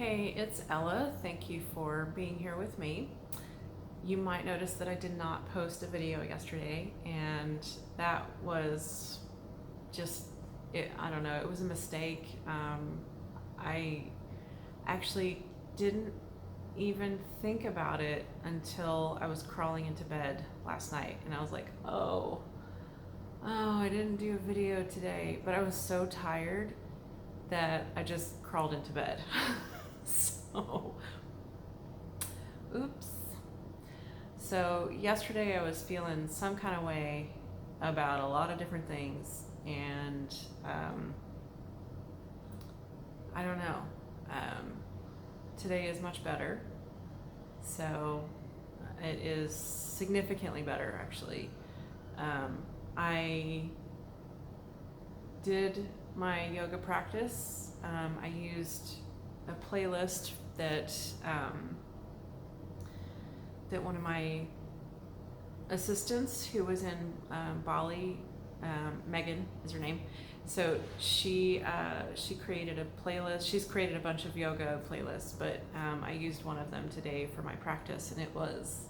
Hey, it's Ella. Thank you for being here with me. You might notice that I did not post a video yesterday, and that was just I don't know, it was a mistake. I actually didn't even think about it until I was crawling into bed last night, and I was like, I didn't do a video today, but I was so tired that I just crawled into bed. So, oops. So, yesterday I was feeling some kind of way about a lot of different things, and I don't know. Um, Today is much better. So, it is significantly better, actually. I did my yoga practice. I used a playlist that one of my assistants who was in Bali, Megan is her name. So she created a playlist. She's created a bunch of yoga playlists, but I used one of them today for my practice, and it was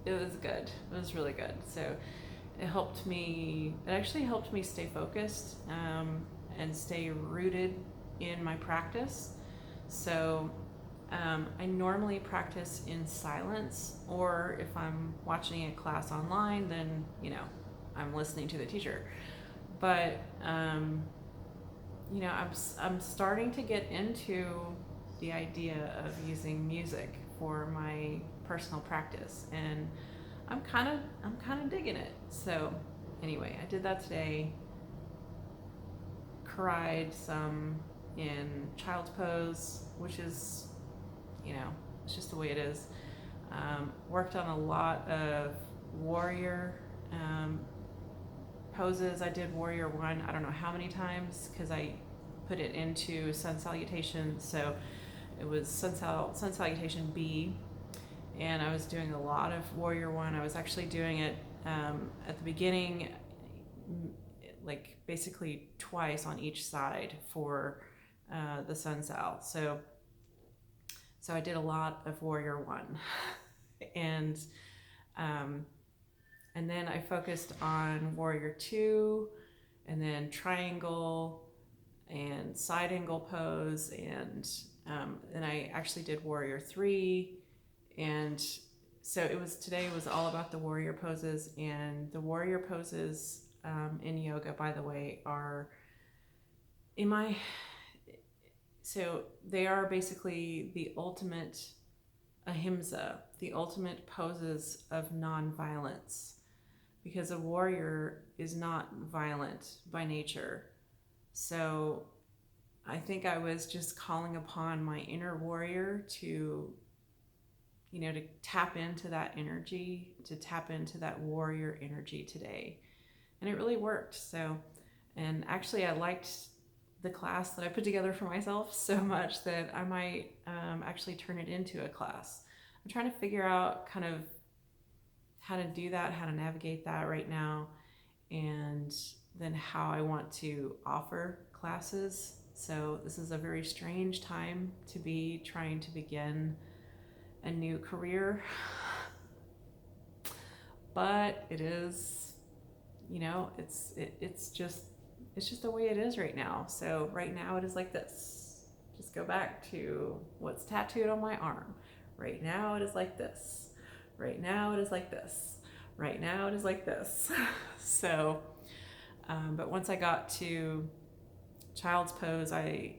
good. It was really good. So it helped me. It actually helped me stay focused and stay rooted in my practice. So I normally practice in silence, or if I'm watching a class online, then I'm listening to the teacher. But I'm starting to get into the idea of using music for my personal practice, and I'm kind of digging it. So anyway, I did that today. Cried some in child's pose, which is, it's just the way it is. Worked on a lot of warrior poses. I did warrior one, I don't know how many times, because I put it into sun salutation. So it was sun salutation B, and I was doing a lot of warrior one. I was actually doing it at the beginning, like basically twice on each side for the sun sal. So I did a lot of warrior one, and then I focused on warrior two, and then triangle and side angle pose, and I actually did warrior three. And so today was all about the warrior poses. And the warrior poses in yoga, by the way, are so they are basically the ultimate ahimsa, the ultimate poses of non-violence, because a warrior is not violent by nature. So I think I was just calling upon my inner warrior to tap into that energy, to tap into that warrior energy today. And it really worked. So, and actually I liked the class that I put together for myself so much that I might actually turn it into a class. I'm trying to figure out kind of how to do that, how to navigate that right now, and then how I want to offer classes. So this is a very strange time to be trying to begin a new career, but it is, it's just the way it is right now. So right now it is like this. Just go back to what's tattooed on my arm. Right now it is like this. Right now it is like this. Right now it is like this. So, but once I got to child's pose, I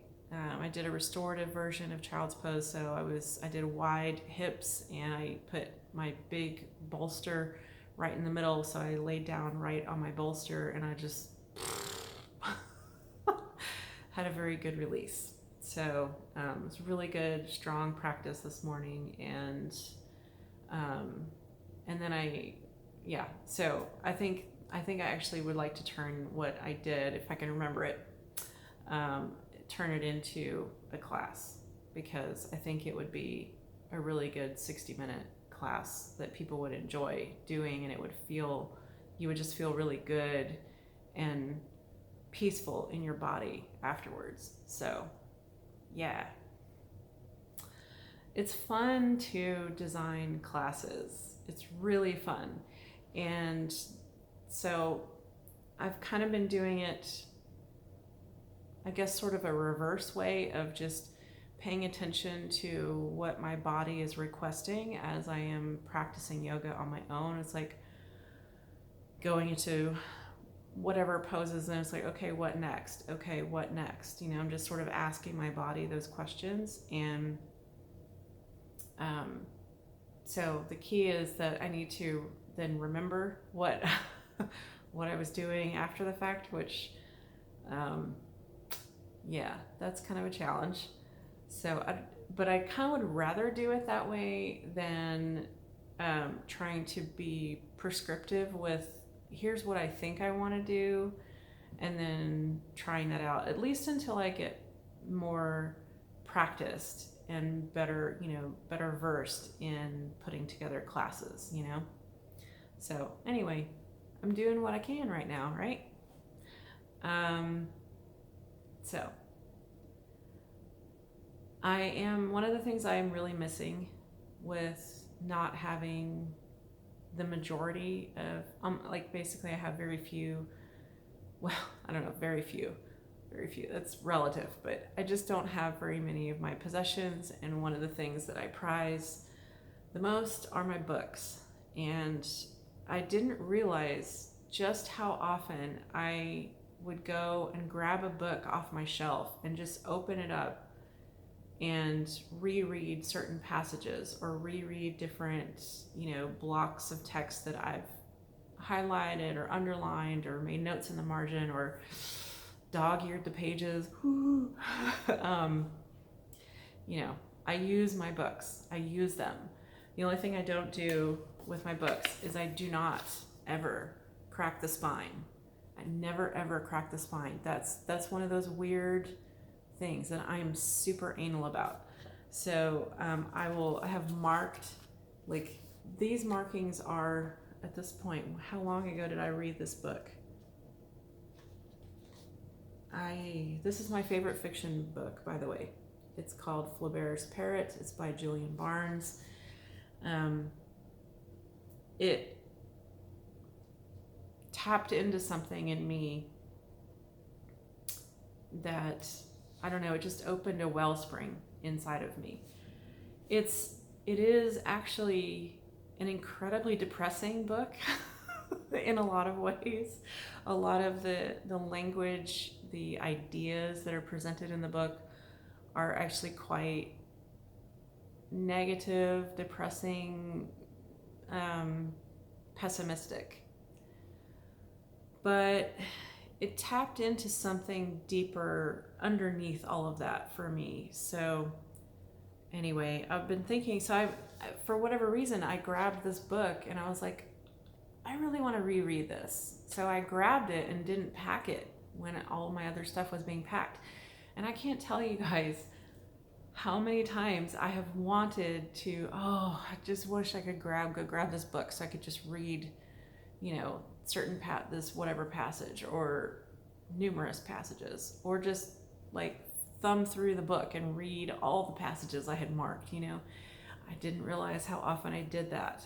did a restorative version of child's pose. So I did wide hips, and I put my big bolster right in the middle. So I laid down right on my bolster, and I just had a very good release. So it was really good, strong practice this morning, and then So I think I actually would like to turn what I did, if I can remember it, turn it into a class, because I think it would be a really good 60-minute class that people would enjoy doing, and you would just feel really good and peaceful in your body afterwards. So yeah, it's fun to design classes. It's really fun. And so I've kind of been doing it, I guess, sort of a reverse way of just paying attention to what my body is requesting as I am practicing yoga on my own. It's like going into whatever poses, and it's like, okay, what next? Okay, what next? You know, I'm just sort of asking my body those questions. And so the key is that I need to then remember what what I was doing after the fact, which yeah, that's kind of a challenge. So but I kind of would rather do it that way than trying to be prescriptive with, here's what I think I want to do, and then trying that out, at least until I get more practiced and better, better versed in putting together classes, So anyway, I'm doing what I can right now, right? So one of the things I am really missing with not having the majority of, like basically I have very few, well, I don't know, very few, that's relative, but I just don't have very many of my possessions. And one of the things that I prize the most are my books. And I didn't realize just how often I would go and grab a book off my shelf and just open it up and reread certain passages, or reread different, blocks of text that I've highlighted or underlined or made notes in the margin or dog-eared the pages. I use my books. I use them. The only thing I don't do with my books is I do not ever crack the spine. I never ever crack the spine. That's one of those weird things that I am super anal about. So I have marked, like, these markings are, at this point, how long ago did I read this book? This is my favorite fiction book, by the way. It's called Flaubert's Parrot. It's by Julian Barnes. It tapped into something in me that, I don't know, it just opened a wellspring inside of me. It is actually an incredibly depressing book in a lot of ways. A lot of the language, the ideas that are presented in the book are actually quite negative, depressing, pessimistic. But it tapped into something deeper underneath all of that for me. So anyway, I've been thinking, for whatever reason, I grabbed this book and I was like, I really want to reread this. So I grabbed it and didn't pack it when all my other stuff was being packed. And I can't tell you guys how many times I have wanted to, I just wish I could go grab this book so I could just read, this whatever passage, or numerous passages, or just like thumb through the book and read all the passages I had marked. I didn't realize how often I did that.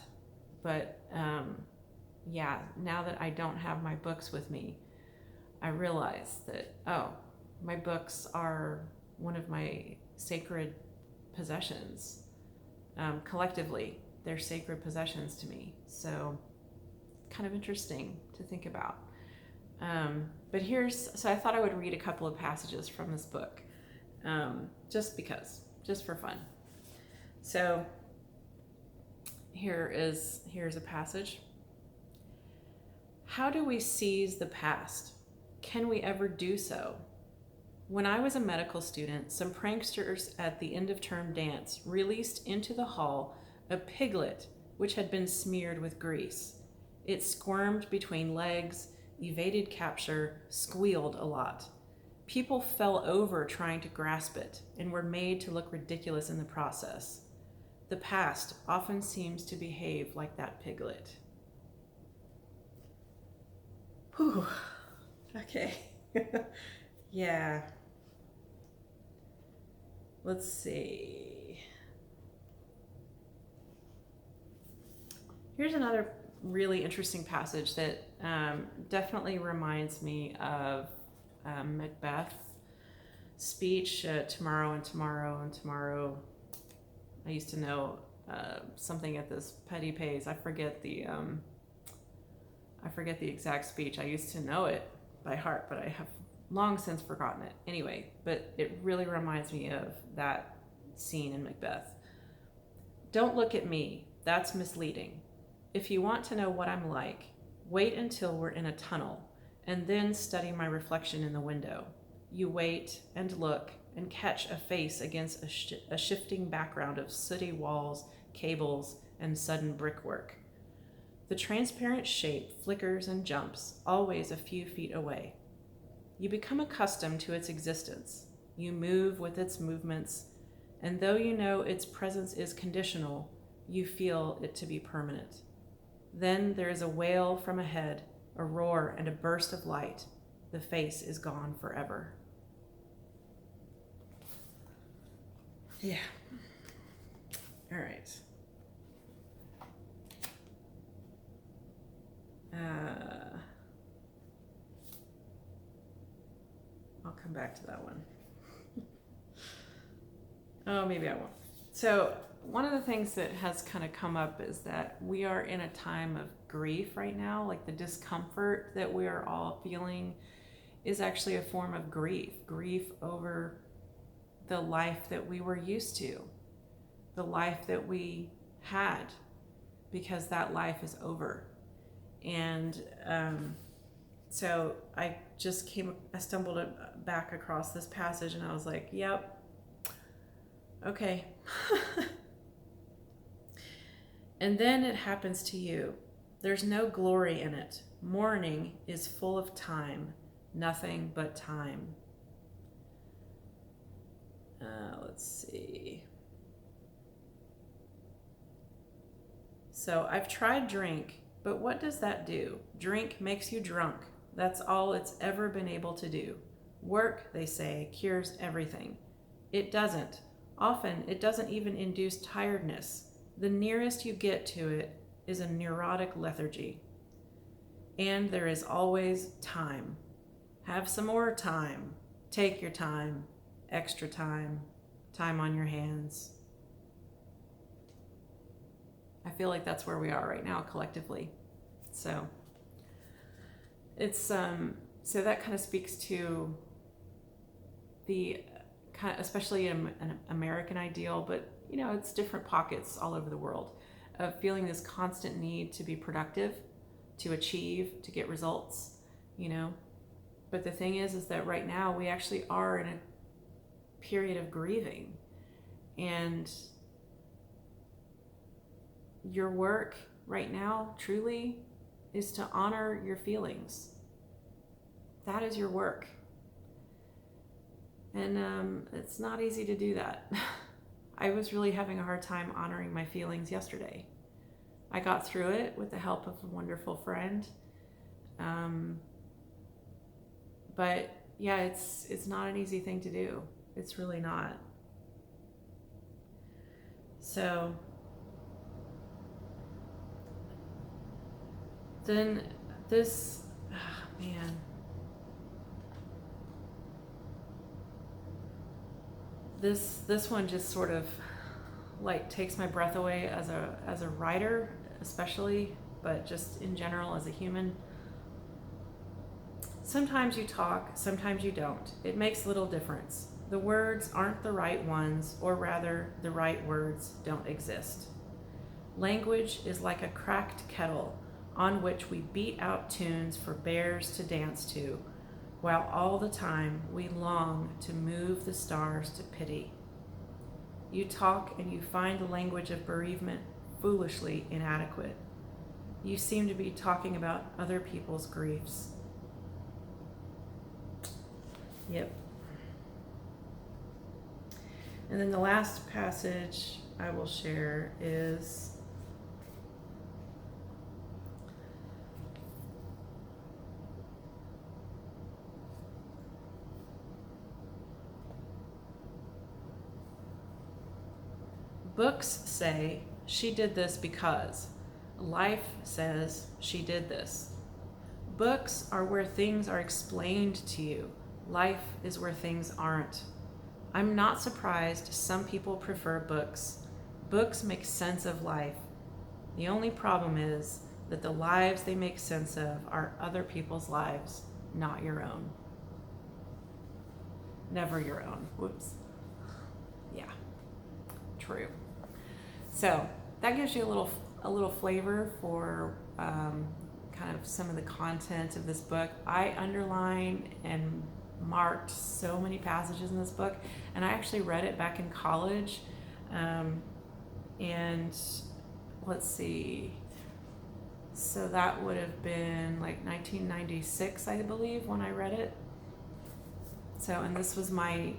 But now that I don't have my books with me, I realize that, my books are one of my sacred possessions. Collectively, they're sacred possessions to me. So kind of interesting to think about. But so I thought I would read a couple of passages from this book, just for fun. So here's a passage. How do we seize the past? Can we ever do so? When I was a medical student, some pranksters at the end of term dance released into the hall a piglet which had been smeared with grease. It squirmed between legs, evaded capture, squealed a lot. People fell over trying to grasp it and were made to look ridiculous in the process. The past often seems to behave like that piglet. Whew. Okay. Yeah. Let's see. Here's another really interesting passage that definitely reminds me of Macbeth's speech, tomorrow and tomorrow and tomorrow. I used to know something at this petty pays. I forget the exact speech. I used to know it by heart, but I have long since forgotten it. Anyway, but it really reminds me of that scene in Macbeth. Don't look at me. That's misleading. If you want to know what I'm like, wait until we're in a tunnel and then study my reflection in the window. You wait and look and catch a face against a shifting background of sooty walls, cables, and sudden brickwork. The transparent shape flickers and jumps, always a few feet away. You become accustomed to its existence. You move with its movements, and though you know its presence is conditional, you feel it to be permanent. Then there is a wail from ahead, a roar and a burst of light. The face is gone forever. Yeah. All right. I'll come back to that one. Oh, maybe I won't. So one of the things that has kind of come up is that we are in a time of grief right now. Like the discomfort that we are all feeling is actually a form of grief over the life that we were used to, the life that we had, because that life is over. And so I stumbled back across this passage and I was like, yep, okay. And then it happens to you. There's no glory in it. Mourning is full of time, nothing but time. Let's see. So I've tried drink, but what does that do? Drink makes you drunk. That's all it's ever been able to do. Work, they say, cures everything. It doesn't. Often, it doesn't even induce tiredness. The nearest you get to it is a neurotic lethargy. And there is always time. Have some more time. Take your time. Extra time. Time on your hands. I feel like that's where we are right now collectively. So it's so that kind of speaks to the kind of, especially an American ideal, but you know, it's different pockets all over the world of feeling this constant need to be productive, to achieve, to get results, you know. But the thing is that right now we actually are in a period of grieving, and your work right now truly is to honor your feelings. That is your work. And it's not easy to do that. I was really having a hard time honoring my feelings yesterday. I got through it with the help of a wonderful friend. But yeah, it's not an easy thing to do. It's really not. So then this, man. This one just sort of like takes my breath away as a writer, especially, but just in general as a human. Sometimes you talk, sometimes you don't. It makes little difference. The words aren't the right ones, or rather, the right words don't exist. Language is like a cracked kettle on which we beat out tunes for bears to dance to, while all the time we long to move the stars to pity. You talk and you find the language of bereavement foolishly inadequate. You seem to be talking about other people's griefs. Yep. And then the last passage I will share is books say she did this because. Life says she did this. Books are where things are explained to you. Life is where things aren't. I'm not surprised some people prefer books. Books make sense of life. The only problem is that the lives they make sense of are other people's lives, not your own. Never your own. Whoops. Yeah, true. So that gives you a little flavor for kind of some of the content of this book. I underlined and marked so many passages in this book, and I actually read it back in college. And let's see, so that would have been like 1996, I believe, when I read it. So, and this was my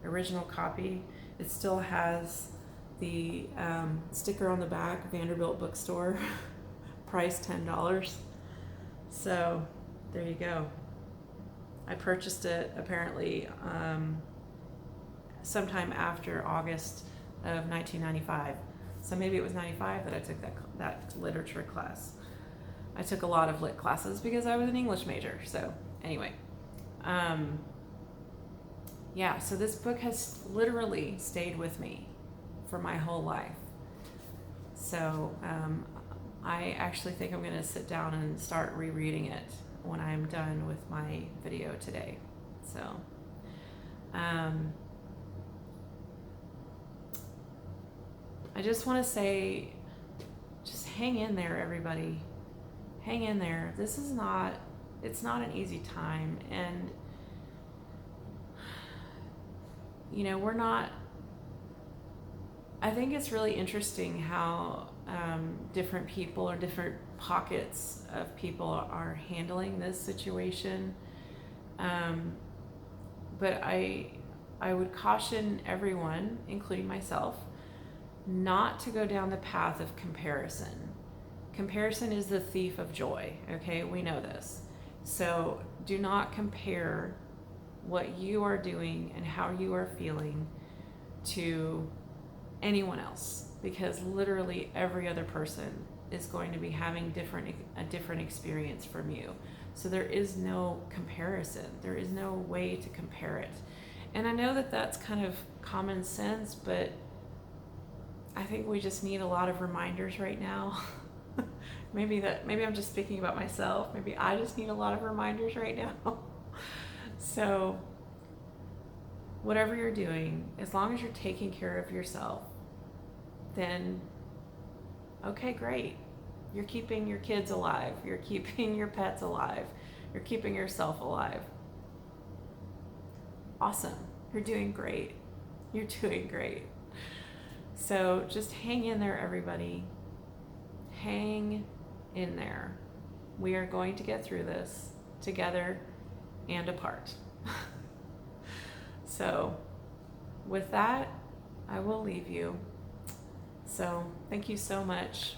original copy. It still has the sticker on the back, Vanderbilt Bookstore, price $10. So there you go. I purchased it apparently sometime after August of 1995. So maybe it was 95 that I took that literature class. I took a lot of lit classes because I was an English major. So anyway, yeah, so this book has literally stayed with me for my whole life. So I actually think I'm going to sit down and start rereading it when I'm done with my video today. So I just want to say, just hang in there, everybody. Hang in there. It's not an easy time. And, you know, I think it's really interesting how different people or different pockets of people are handling this situation. But I would caution everyone, including myself, not to go down the path of comparison. Comparison is the thief of joy, okay? We know this. So do not compare what you are doing and how you are feeling to anyone else, because literally every other person is going to be having a different experience from you. So there is no comparison. There is no way to compare it. And I know that that's kind of common sense, but I think we just need a lot of reminders right now. Maybe I'm just speaking about myself. Maybe I just need a lot of reminders right now. So whatever you're doing, as long as you're taking care of yourself, then okay, great. You're keeping your kids alive. You're keeping your pets alive. You're keeping yourself alive. Awesome. You're doing great. You're doing great. So just hang in there, everybody. Hang in there. We are going to get through this together and apart. So with that, I will leave you. So thank you so much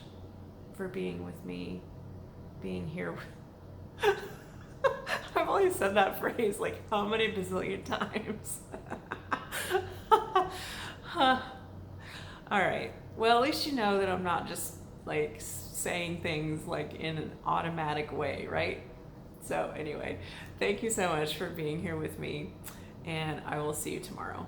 for being with me, being here. I've only said that phrase like how many bazillion times? All right. Well, at least you know that I'm not just like saying things like in an automatic way, right? So anyway, thank you so much for being here with me, and I will see you tomorrow.